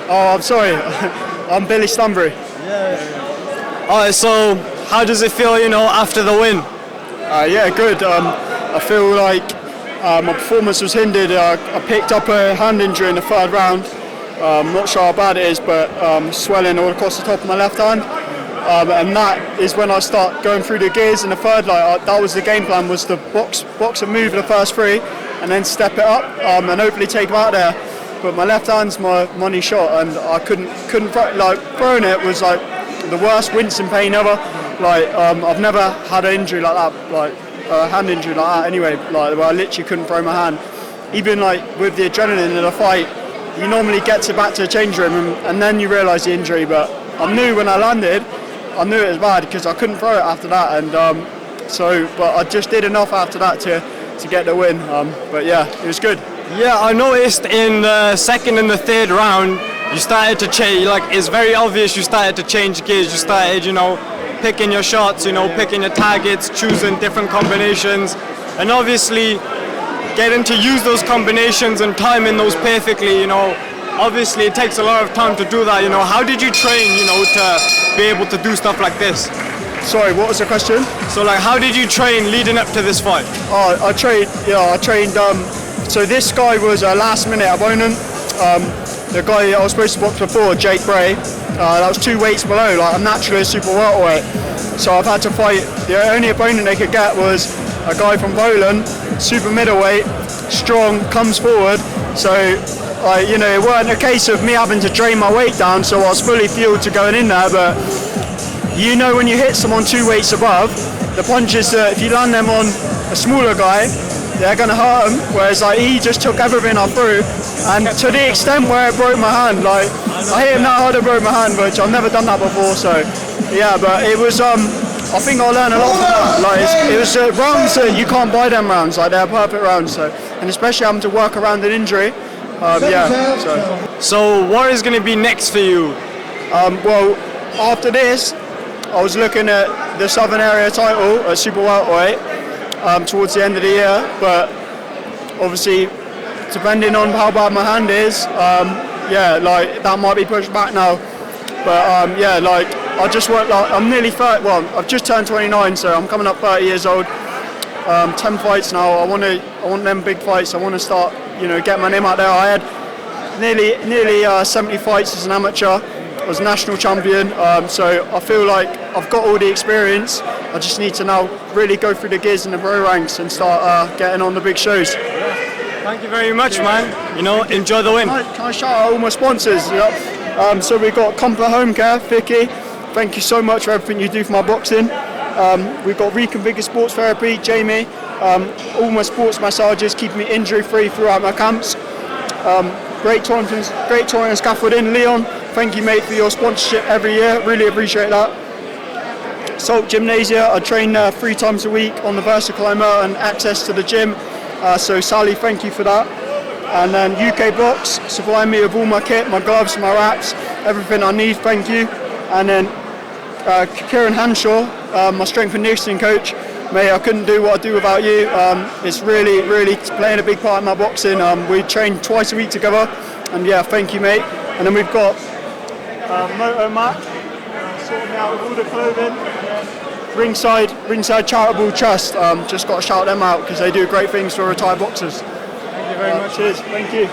Oh, I'm sorry. I'm Billy Stanbury. Alright, so how does it feel, after the win? Yeah, good. I feel like my performance was hindered. I picked up a hand injury in the third round. I'm not sure how bad it is, but swelling all across the top of my left hand. And that is when I start going through the gears in the third. That was the game plan, was to box and move the first three, and then step it up and hopefully take them out there. But my left hand's my money shot, and I couldn't throwing it was like the worst wincing pain ever. I've never had an injury like that, a hand injury like that anyway, where I literally couldn't throw my hand. Even with the adrenaline of the fight, you normally get back to the change room and then you realise the injury, but I knew when I landed, I knew it was bad because I couldn't throw it after that, and but I just did enough after that to get the win, but yeah, it was good. Yeah, I noticed in the second and the third round, you started to change, it's very obvious you started to change gears, you started, picking your shots, picking your targets, choosing different combinations, and obviously getting to use those combinations and timing those perfectly, Obviously it takes a lot of time to do that, How did you train, to be able to do stuff like this? Sorry, what was the question? So how did you train leading up to this fight? I trained, so this guy was a last minute opponent. The guy I was supposed to box before, Jake Bray, that was 2 weights below. I'm naturally a super welterweight, so I've had to fight. The only opponent they could get was a guy from Poland, super middleweight, strong, comes forward. So, it wasn't a case of me having to drain my weight down, so I was fully fueled to going in there. But when you hit someone 2 weights above, the punches that if you land them on a smaller guy, they're going to hurt him, whereas he just took everything I threw, and to the extent where it broke my hand, I hit him that hard it broke my hand, which I've never done that before, so yeah, but it was, I think I learned a lot from that. It was rounds that you can't buy them rounds, they're perfect rounds, so, and especially having to work around an injury, So what is going to be next for you? Well, after this, I was looking at the Southern Area title at super welterweight, towards the end of the year, but obviously depending on how bad my hand is, that might be pushed back now, but I just work, I'm nearly 30, well, I've just turned 29, so I'm coming up 30 years old, 10 fights now. I want them big fights. I want to start, get my name out there. I had nearly 70 fights as an amateur. I was national champion, so I feel like I've got all the experience. I just need to now really go through the gears in the pro ranks and start getting on the big shows. Thank you very much, man. Enjoy the win. Can I shout out all my sponsors? So we've got Comfort Home Care, Vicky. Thank you so much for everything you do for my boxing. We've got Reconfigure Sports Therapy, Jamie. All my sports massages, keeping me injury free throughout my camps. Great touring and scaffolding, Leon. Thank you, mate, for your sponsorship every year. Really appreciate that. Salt Gymnasia, I train 3 times a week on the VersaClimber and access to the gym. So Sally, thank you for that. And then UK Box, supplying me with all my kit, my gloves, my wraps, everything I need, thank you. And then Kieran Hanshaw, my strength and conditioning coach. Mate, I couldn't do what I do without you. It's really, really playing a big part in my boxing. We train twice a week together, and yeah, thank you, mate. And then we've got Moto Mac, sorting me out with all the clothing. Ringside Charitable Trust, just got to shout them out because they do great things for retired boxers. Thank you very much. Cheers, thank you.